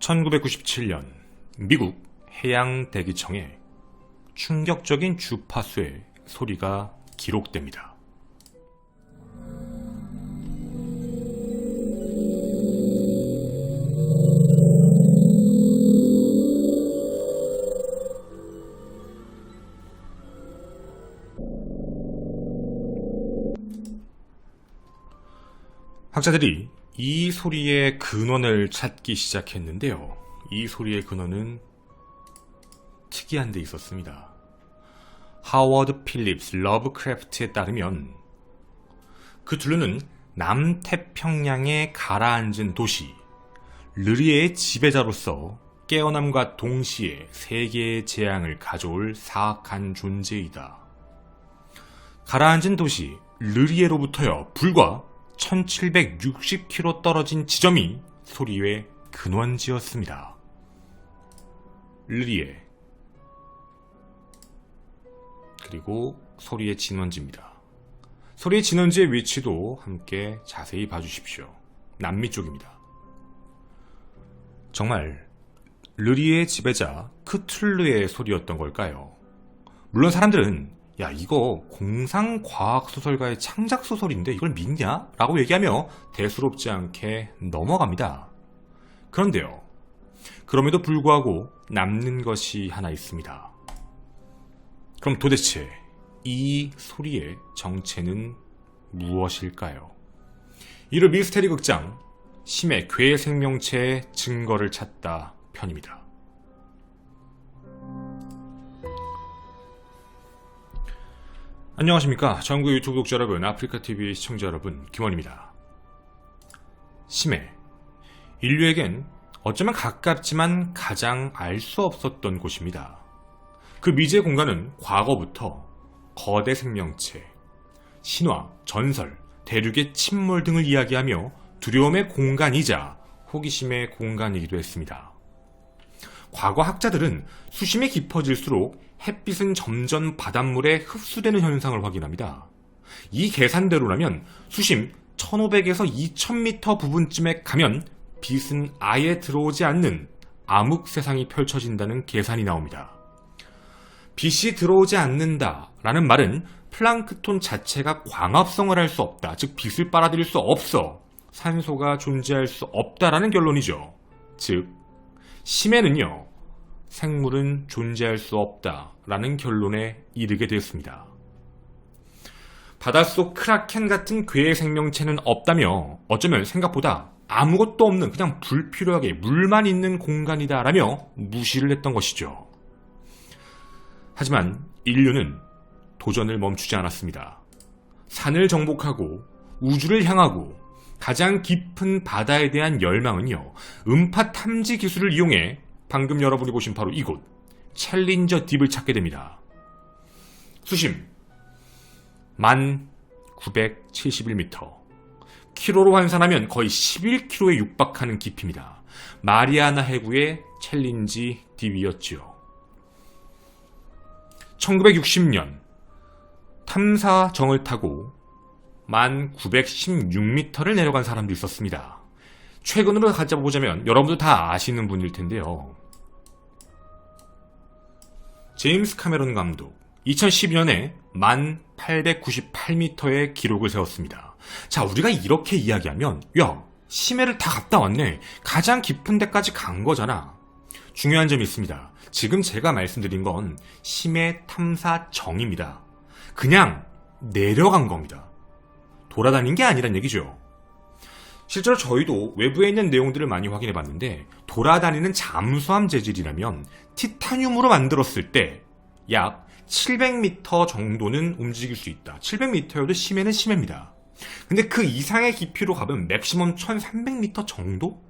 1997년 미국 해양대기청에 충격적인 주파수의 소리가 기록됩니다. 학자들이 이 소리의 근원을 찾기 시작했는데요. 이 소리의 근원은 특이한 데 있었습니다. 하워드 필립스 러브크래프트에 따르면 그툴루는 남태평양에 가라앉은 도시 르리에의 지배자로서 깨어남과 동시에 세계의 재앙을 가져올 사악한 존재이다. 가라앉은 도시 르리에로부터여 불과 1760km 떨어진 지점이 소리의 근원지였습니다. 르리에 그리고 소리의 진원지입니다. 소리의 진원지의 위치도 함께 자세히 봐주십시오. 남미 쪽입니다. 정말 르리에의 지배자 크툴루의 소리였던 걸까요? 물론 사람들은 야 이거 공상과학소설가의 창작소설인데 이걸 믿냐? 라고 얘기하며 대수롭지 않게 넘어갑니다. 그런데요. 그럼에도 불구하고 남는 것이 하나 있습니다. 그럼 도대체 이 소리의 정체는 무엇일까요? 이를 미스테리 극장 심해 괴 생명체의 증거를 찾다 편입니다. 안녕하십니까. 전국 유튜브 구독자 여러분, 아프리카TV 시청자 여러분, 김원입니다. 심해. 인류에겐 어쩌면 가깝지만 가장 알 수 없었던 곳입니다. 그 미지의 공간은 과거부터 거대 생명체, 신화, 전설, 대륙의 침몰 등을 이야기하며 두려움의 공간이자 호기심의 공간이기도 했습니다. 과거 학자들은 수심이 깊어질수록 햇빛은 점점 바닷물에 흡수되는 현상을 확인합니다. 이 계산대로라면 수심 1500에서 2000m 부분쯤에 가면 빛은 아예 들어오지 않는 암흑 세상이 펼쳐진다는 계산이 나옵니다. 빛이 들어오지 않는다라는 말은 플랑크톤 자체가 광합성을 할 수 없다, 즉 빛을 빨아들일 수 없어 산소가 존재할 수 없다라는 결론이죠. 즉 심해는요, 생물은 존재할 수 없다라는 결론에 이르게 되었습니다. 바닷속 크라켄 같은 괴의 생명체는 없다며 어쩌면 생각보다 아무것도 없는 그냥 불필요하게 물만 있는 공간이다라며 무시를 했던 것이죠. 하지만 인류는 도전을 멈추지 않았습니다. 산을 정복하고 우주를 향하고 가장 깊은 바다에 대한 열망은요, 음파 탐지 기술을 이용해 방금 여러분이 보신 바로 이곳 챌린저 딥을 찾게 됩니다. 수심 1971m, 키로로 환산하면 거의 11km에 육박하는 깊이입니다. 마리아나 해구의 챌린지 딥이었지요. 1960년 탐사정을 타고 1916m를 내려간 사람도 있었습니다. 최근으로 가져보자면 여러분도 다 아시는 분일 텐데요. 제임스 카메론 감독 2012년에 1898m의 기록을 세웠습니다. 자, 우리가 이렇게 이야기하면 야, 심해를 다 갔다 왔네. 가장 깊은 데까지 간 거잖아. 중요한 점이 있습니다. 지금 제가 말씀드린 건 심해 탐사정입니다. 그냥 내려간 겁니다. 돌아다닌 게 아니란 얘기죠. 실제로 저희도 외부에 있는 내용들을 많이 확인해 봤는데 돌아다니는 잠수함 재질이라면 티타늄으로 만들었을 때 약 700m 정도는 움직일 수 있다. 700m여도 심해는 심해입니다. 근데 그 이상의 깊이로 가면 맥시멈 1300m 정도?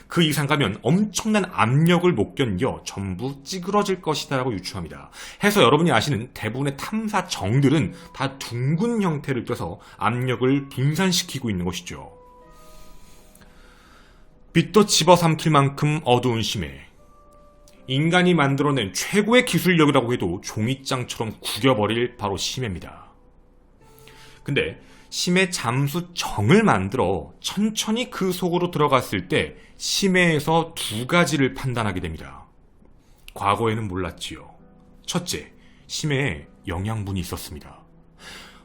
그 이상 가면 엄청난 압력을 못 견뎌 전부 찌그러질 것이다 라고 유추합니다. 해서 여러분이 아시는 대부분의 탐사정들은 다 둥근 형태를 떼서 압력을 분산시키고 있는 것이죠. 빛도 집어삼킬 만큼 어두운 심해, 인간이 만들어낸 최고의 기술력이라고 해도 종이장처럼 구겨버릴 바로 심해입니다. 근데 심해 잠수정을 만들어 천천히 그 속으로 들어갔을 때 심해에서 두 가지를 판단하게 됩니다. 과거에는 몰랐지요. 첫째, 심해에 영양분이 있었습니다.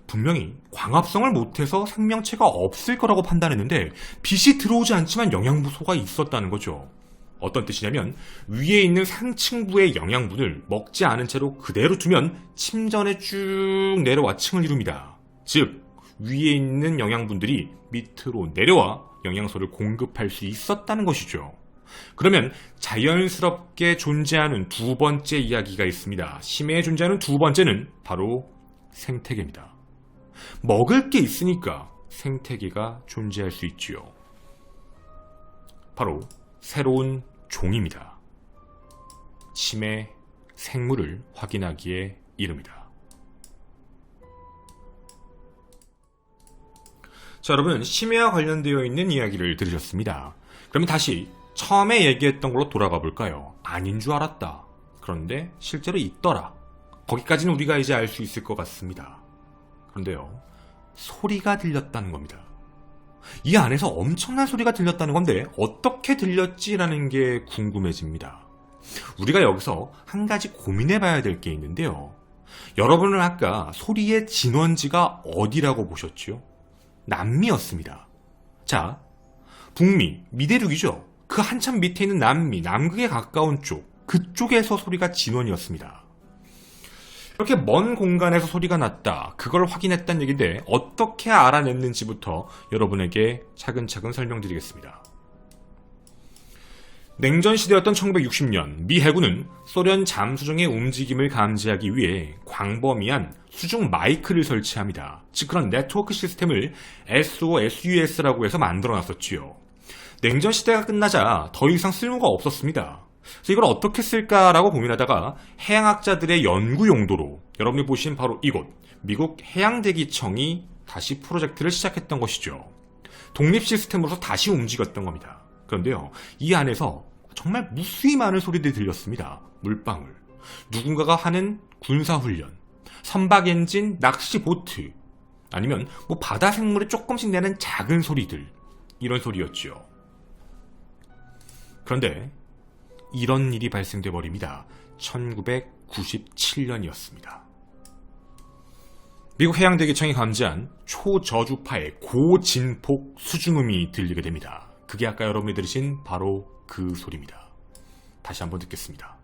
분명히 광합성을 못해서 생명체가 없을 거라고 판단했는데 빛이 들어오지 않지만 영양소가 있었다는 거죠. 어떤 뜻이냐면 위에 있는 상층부의 영양분을 먹지 않은 채로 그대로 두면 침전에 쭉 내려와 층을 이룹니다. 즉 위에 있는 영양분들이 밑으로 내려와 영양소를 공급할 수 있었다는 것이죠. 그러면 자연스럽게 존재하는 두 번째 이야기가 있습니다. 심해에 존재하는 두 번째는 바로 생태계입니다. 먹을 게 있으니까 생태계가 존재할 수 있지요. 바로 새로운 종입니다. 심해 생물을 확인하기에 이릅니다. 자, 여러분, 심해와 관련되어 있는 이야기를 들으셨습니다. 그러면 다시 처음에 얘기했던 걸로 돌아가 볼까요? 아닌 줄 알았다. 그런데 실제로 있더라. 거기까지는 우리가 이제 알 수 있을 것 같습니다. 그런데요, 소리가 들렸다는 겁니다. 이 안에서 엄청난 소리가 들렸다는 건데 어떻게 들렸지라는 게 궁금해집니다. 우리가 여기서 한 가지 고민해 봐야 될 게 있는데요. 여러분은 아까 소리의 진원지가 어디라고 보셨죠? 남미였습니다. 자, 북미, 미대륙이죠. 그 한참 밑에 있는 남미, 남극에 가까운 쪽, 그쪽에서 소리가 진원이었습니다. 이렇게 먼 공간에서 소리가 났다. 그걸 확인했다는 얘기인데 어떻게 알아냈는지부터 여러분에게 차근차근 설명드리겠습니다. 냉전 시대였던 1960년 미 해군은 소련 잠수정의 움직임을 감지하기 위해 광범위한 수중 마이크를 설치합니다. 즉 그런 네트워크 시스템을 SOSUS라고 해서 만들어놨었지요. 냉전 시대가 끝나자 더 이상 쓸모가 없었습니다. 그래서 이걸 어떻게 쓸까라고 고민하다가 해양학자들의 연구 용도로 여러분이 보신 바로 이곳 미국 해양대기청이 다시 프로젝트를 시작했던 것이죠. 독립 시스템으로서 다시 움직였던 겁니다. 그런데요, 이 안에서 정말 무수히 많은 소리들이 들렸습니다. 물방울, 누군가가 하는 군사훈련, 선박 엔진, 낚시 보트, 아니면 뭐 바다 생물이 조금씩 내는 작은 소리들, 이런 소리였죠. 그런데 이런 일이 발생돼 버립니다. 1997년이었습니다. 미국 해양대기청이 감지한 초저주파의 고진폭 수중음이 들리게 됩니다. 그게 아까 여러분이 들으신 바로 그 소리입니다. 다시 한번 듣겠습니다.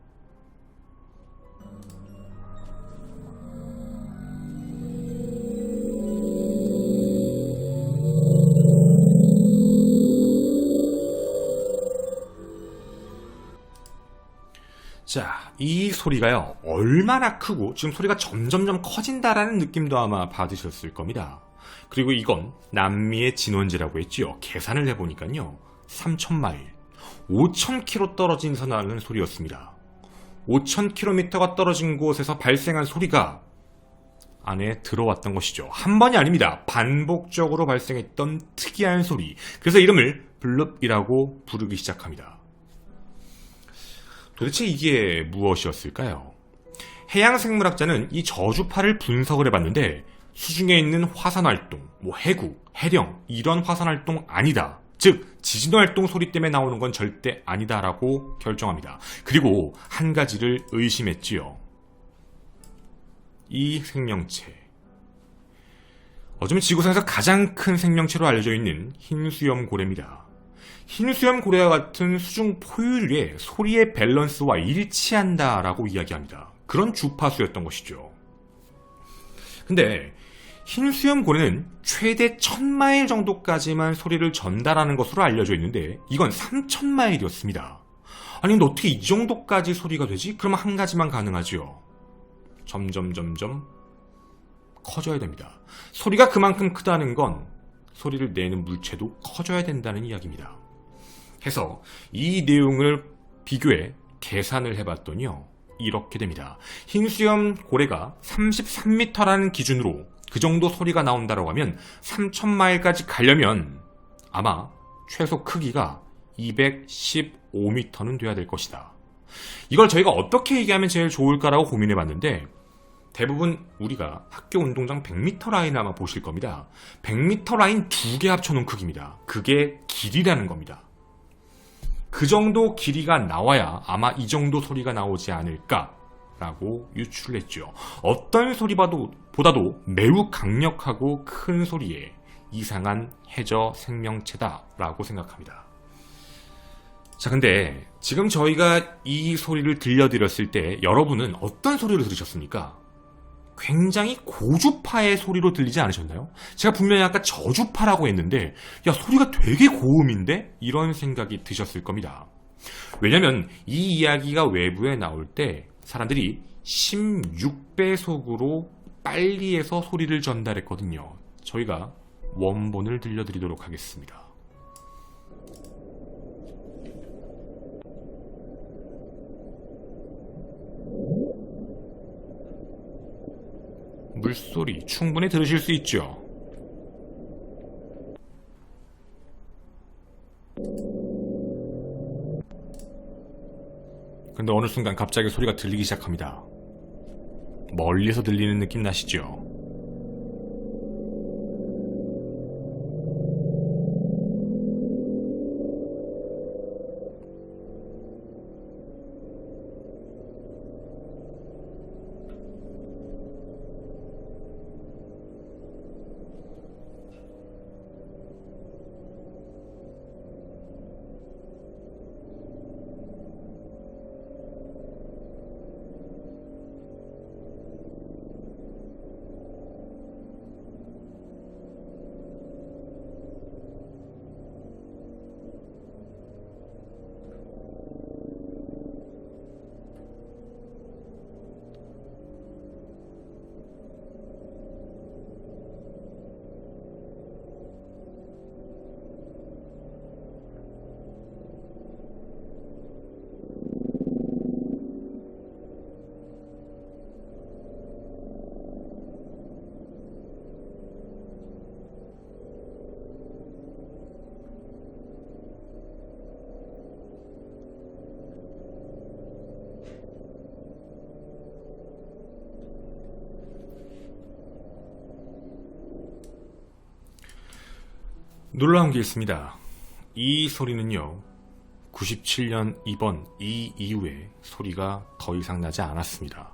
자, 이 소리가요, 얼마나 크고 지금 소리가 점점점 커진다라는 느낌도 아마 받으셨을 겁니다. 그리고 이건 남미의 진원지라고 했지요. 계산을 해보니까요, 3,000마일, 5,000km 떨어진 데서 나는 소리였습니다. 5,000km가 떨어진 곳에서 발생한 소리가 안에 들어왔던 것이죠. 한 번이 아닙니다. 반복적으로 발생했던 특이한 소리. 그래서 이름을 블룹이라고 부르기 시작합니다. 도대체 이게 무엇이었을까요? 해양생물학자는 이 저주파를 분석을 해봤는데 수중에 있는 화산활동, 해구, 해령 이런 화산활동 아니다. 즉 지진활동 소리 때문에 나오는 건 절대 아니다라고 결정합니다. 그리고 한 가지를 의심했지요. 이 생명체, 어쩌면 지구상에서 가장 큰 생명체로 알려져 있는 흰수염 고래입니다. 흰수염 고래와 같은 수중 포유류의 소리의 밸런스와 일치한다라고 이야기합니다. 그런 주파수였던 것이죠. 근데 흰수염 고래는 최대 1,000마일 정도까지만 소리를 전달하는 것으로 알려져 있는데 이건 3,000마일이었습니다. 아니 근데 어떻게 이 정도까지 소리가 되지? 그러면 한 가지만 가능하죠. 점점 커져야 됩니다. 소리가 그만큼 크다는 건 소리를 내는 물체도 커져야 된다는 이야기입니다. 해서 이 내용을 비교해 계산을 해봤더니요, 이렇게 됩니다. 흰수염 고래가 33m라는 기준으로 그 정도 소리가 나온다고 하면 3,000마일까지 가려면 아마 최소 크기가 215m는 돼야 될 것이다. 이걸 저희가 어떻게 얘기하면 제일 좋을까라고 고민해봤는데 대부분 우리가 학교 운동장 100m 라인 아마 보실 겁니다. 100m 라인 2개 합쳐놓은 크기입니다. 그게 길이라는 겁니다. 그 정도 길이가 나와야 아마 이 정도 소리가 나오지 않을까라고 유출했죠. 어떤 소리보다도 매우 강력하고 큰 소리에 이상한 해저 생명체다라고 생각합니다. 자, 근데 지금 저희가 이 소리를 들려드렸을 때 여러분은 어떤 소리를 들으셨습니까? 굉장히 고주파의 소리로 들리지 않으셨나요? 제가 분명히 아까 저주파라고 했는데 야, 소리가 되게 고음인데? 이런 생각이 드셨을 겁니다. 왜냐면 이 이야기가 외부에 나올 때 사람들이 16배속으로 빨리 해서 소리를 전달했거든요. 저희가 원본을 들려드리도록 하겠습니다. 물소리 충분히 들으실 수 있죠. 근데 어느 순간 갑자기 소리가 들리기 시작합니다. 멀리서 들리는 느낌 나시죠? 놀라운 게 있습니다. 이 소리는요, 97년 이번 이 이후에 소리가 더 이상 나지 않았습니다.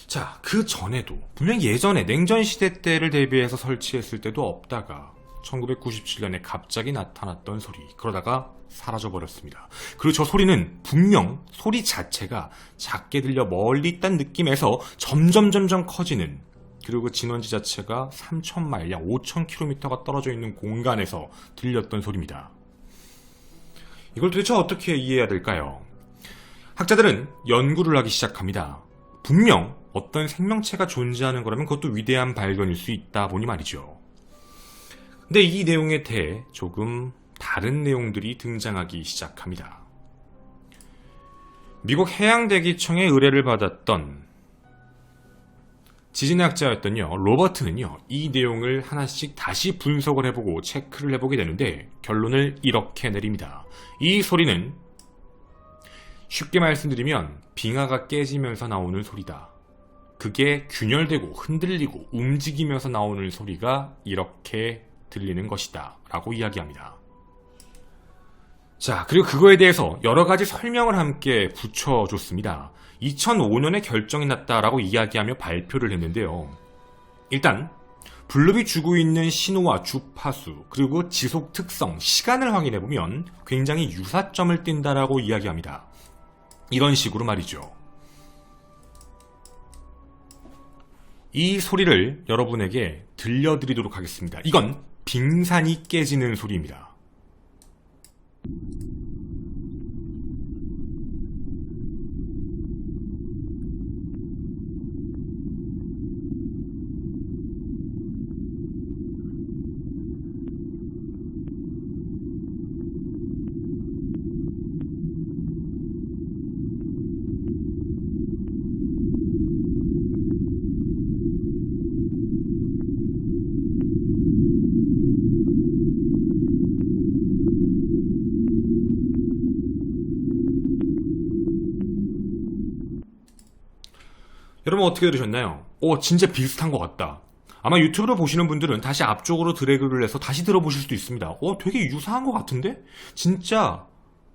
자, 그 전에도 분명 예전에 냉전시대 때를 대비해서 설치했을 때도 없다가 1997년에 갑자기 나타났던 소리, 그러다가 사라져버렸습니다. 그리고 저 소리는 분명 소리 자체가 작게 들려 멀리 있다는 느낌에서 점점 커지는, 그리고 그 진원지 자체가 3,000마일, 약 5,000km가 떨어져 있는 공간에서 들렸던 소리입니다. 이걸 도대체 어떻게 이해해야 될까요? 학자들은 연구를 하기 시작합니다. 분명 어떤 생명체가 존재하는 거라면 그것도 위대한 발견일 수 있다 보니 말이죠. 근데 이 내용에 대해 조금 다른 내용들이 등장하기 시작합니다. 미국 해양대기청의 의뢰를 받았던 지진학자였던요, 로버트는요, 이 내용을 하나씩 다시 분석을 해보고 체크를 해보게 되는데 결론을 이렇게 내립니다. 이 소리는 쉽게 말씀드리면 빙하가 깨지면서 나오는 소리다. 그게 균열되고 흔들리고 움직이면서 나오는 소리가 이렇게 들리는 것이다 라고 이야기합니다. 자, 그리고 그거에 대해서 여러 가지 설명을 함께 붙여줬습니다. 2005년에 결정이 났다라고 이야기하며 발표를 했는데요. 일단 블룹이 주고 있는 신호와 주파수, 그리고 지속 특성, 시간을 확인해보면 굉장히 유사점을 띈다라고 이야기합니다. 이런 식으로 말이죠. 이 소리를 여러분에게 들려드리도록 하겠습니다. 이건 빙산이 깨지는 소리입니다. 여러분 어떻게 들으셨나요? 진짜 비슷한 것 같다. 아마 유튜브로 보시는 분들은 다시 앞쪽으로 드래그를 해서 다시 들어보실 수도 있습니다. 되게 유사한 것 같은데? 진짜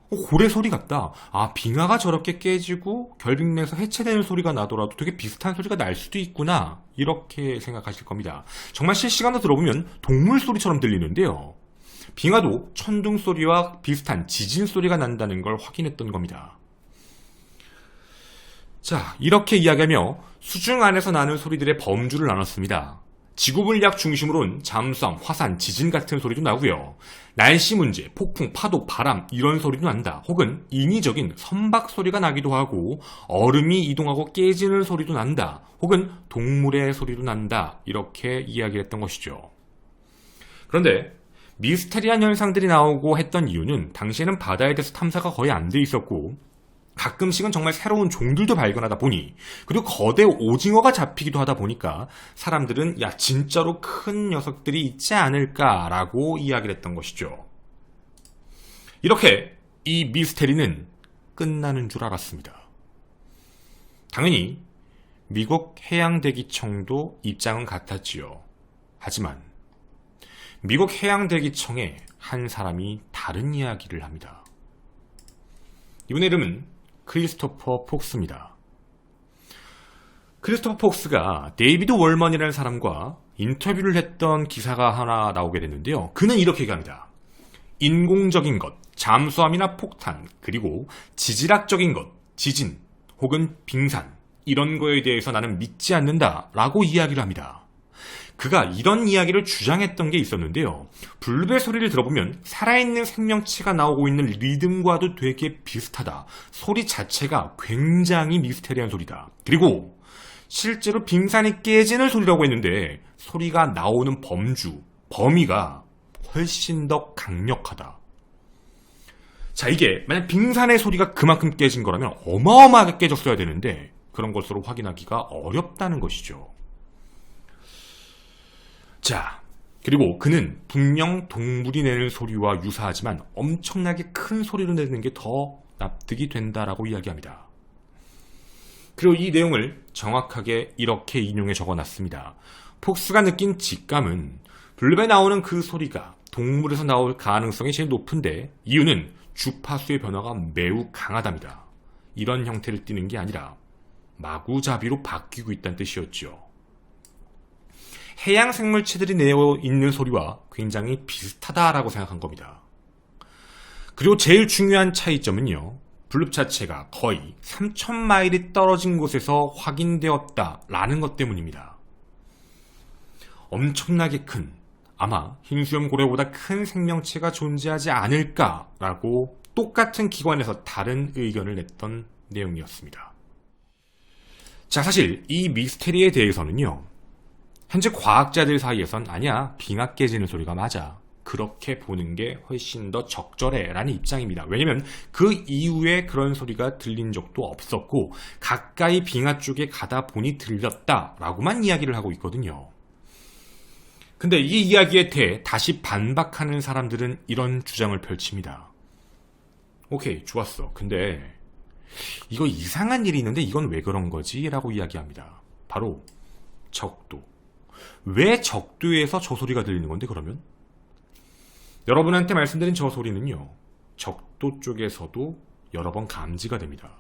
고래 소리 같다. 빙하가 저렇게 깨지고 결빙내서 해체되는 소리가 나더라도 되게 비슷한 소리가 날 수도 있구나. 이렇게 생각하실 겁니다. 정말 실시간으로 들어보면 동물 소리처럼 들리는데요. 빙하도 천둥 소리와 비슷한 지진 소리가 난다는 걸 확인했던 겁니다. 자, 이렇게 이야기하며 수중 안에서 나는 소리들의 범주를 나눴습니다. 지구물리학 중심으로는 잠수함, 화산, 지진 같은 소리도 나고요. 날씨 문제, 폭풍, 파도, 바람 이런 소리도 난다. 혹은 인위적인 선박 소리가 나기도 하고 얼음이 이동하고 깨지는 소리도 난다. 혹은 동물의 소리도 난다. 이렇게 이야기를 했던 것이죠. 그런데 미스테리한 현상들이 나오고 했던 이유는 당시에는 바다에 대해서 탐사가 거의 안 돼 있었고 가끔씩은 정말 새로운 종들도 발견하다 보니 그리고 거대 오징어가 잡히기도 하다 보니까 사람들은 진짜로 큰 녀석들이 있지 않을까라고 이야기를 했던 것이죠. 이렇게 이 미스테리는 끝나는 줄 알았습니다. 당연히 미국 해양대기청도 입장은 같았지요. 하지만 미국 해양대기청의 한 사람이 다른 이야기를 합니다. 이분의 이름은 크리스토퍼 폭스입니다. 크리스토퍼 폭스가 데이비드 월먼이라는 사람과 인터뷰를 했던 기사가 하나 나오게 됐는데요. 그는 이렇게 얘기합니다. 인공적인 것, 잠수함이나 폭탄, 그리고 지질학적인 것, 지진 혹은 빙산 이런 거에 대해서 나는 믿지 않는다 라고 이야기를 합니다. 그가 이런 이야기를 주장했던 게 있었는데요. 블루벨 소리를 들어보면 살아있는 생명체가 나오고 있는 리듬과도 되게 비슷하다. 소리 자체가 굉장히 미스테리한 소리다. 그리고 실제로 빙산이 깨지는 소리라고 했는데 소리가 나오는 범위가 훨씬 더 강력하다. 자, 이게 만약 빙산의 소리가 그만큼 깨진 거라면 어마어마하게 깨졌어야 되는데 그런 것으로 확인하기가 어렵다는 것이죠. 자, 그리고 그는 분명 동물이 내는 소리와 유사하지만 엄청나게 큰 소리로 내는 게 더 납득이 된다라고 이야기합니다. 그리고 이 내용을 정확하게 이렇게 인용해 적어놨습니다. 폭스가 느낀 직감은 블루벨에 나오는 그 소리가 동물에서 나올 가능성이 제일 높은데 이유는 주파수의 변화가 매우 강하답니다. 이런 형태를 띠는 게 아니라 마구잡이로 바뀌고 있다는 뜻이었죠. 해양 생물체들이 내어 있는 소리와 굉장히 비슷하다라고 생각한 겁니다. 그리고 제일 중요한 차이점은요. 블룹 자체가 거의 3,000마일이 떨어진 곳에서 확인되었다라는 것 때문입니다. 엄청나게 큰, 아마 흰수염 고래보다 큰 생명체가 존재하지 않을까라고 똑같은 기관에서 다른 의견을 냈던 내용이었습니다. 자, 사실 이 미스테리에 대해서는요. 현재 과학자들 사이에선 아니야, 빙하 깨지는 소리가 맞아. 그렇게 보는 게 훨씬 더 적절해 라는 입장입니다. 왜냐면 그 이후에 그런 소리가 들린 적도 없었고 가까이 빙하 쪽에 가다 보니 들렸다 라고만 이야기를 하고 있거든요. 근데 이 이야기에 대해 다시 반박하는 사람들은 이런 주장을 펼칩니다. 오케이, 좋았어. 근데 이거 이상한 일이 있는데 이건 왜 그런 거지? 라고 이야기합니다. 바로 적도. 왜 적도에서 저 소리가 들리는 건데 그러면? 여러분한테 말씀드린 저 소리는요. 적도 쪽에서도 여러 번 감지가 됩니다.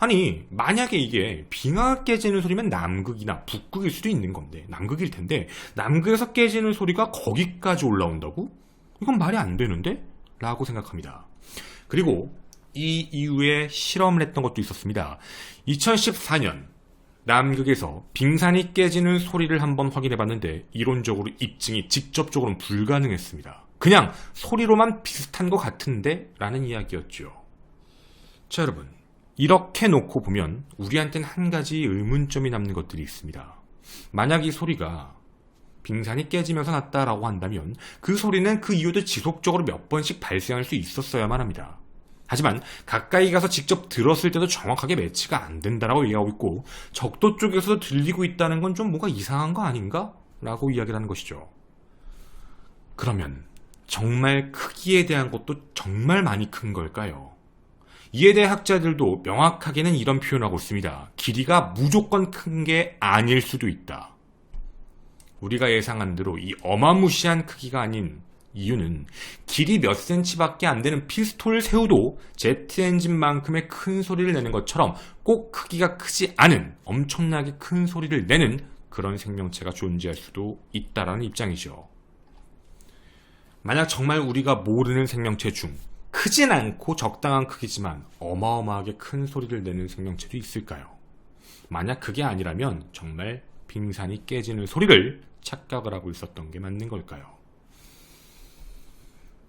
아니, 만약에 이게 빙하가 깨지는 소리면 남극이나 북극일 수도 있는 건데 남극일 텐데 남극에서 깨지는 소리가 거기까지 올라온다고? 이건 말이 안 되는데? 라고 생각합니다. 그리고 이 이후에 실험을 했던 것도 있었습니다. 2014년 남극에서 빙산이 깨지는 소리를 한번 확인해봤는데 이론적으로 입증이 직접적으로는 불가능했습니다. 그냥 소리로만 비슷한 것 같은데? 라는 이야기였죠. 자, 여러분. 이렇게 놓고 보면 우리한테는 한 가지 의문점이 남는 것들이 있습니다. 만약 이 소리가 빙산이 깨지면서 났다라고 한다면 그 소리는 그 이후도 지속적으로 몇 번씩 발생할 수 있었어야만 합니다. 하지만 가까이 가서 직접 들었을 때도 정확하게 매치가 안 된다라고 얘기하고 있고 적도 쪽에서도 들리고 있다는 건 좀 뭔가 이상한 거 아닌가? 라고 이야기를 하는 것이죠. 그러면 정말 크기에 대한 것도 정말 많이 큰 걸까요? 이에 대해 학자들도 명확하게는 이런 표현을 하고 있습니다. 길이가 무조건 큰 게 아닐 수도 있다. 우리가 예상한 대로 이 어마무시한 크기가 아닌 이유는 길이 몇 센치밖에 안 되는 피스톨 새우도 제트 엔진만큼의 큰 소리를 내는 것처럼 꼭 크기가 크지 않은 엄청나게 큰 소리를 내는 그런 생명체가 존재할 수도 있다라는 입장이죠. 만약 정말 우리가 모르는 생명체 중 크진 않고 적당한 크기지만 어마어마하게 큰 소리를 내는 생명체도 있을까요? 만약 그게 아니라면 정말 빙산이 깨지는 소리를 착각을 하고 있었던 게 맞는 걸까요?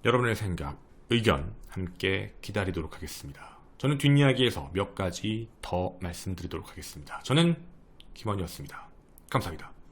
여러분의 생각, 의견 함께 기다리도록 하겠습니다. 저는 뒷이야기에서 몇 가지 더 말씀드리도록 하겠습니다. 저는 김원이었습니다. 감사합니다.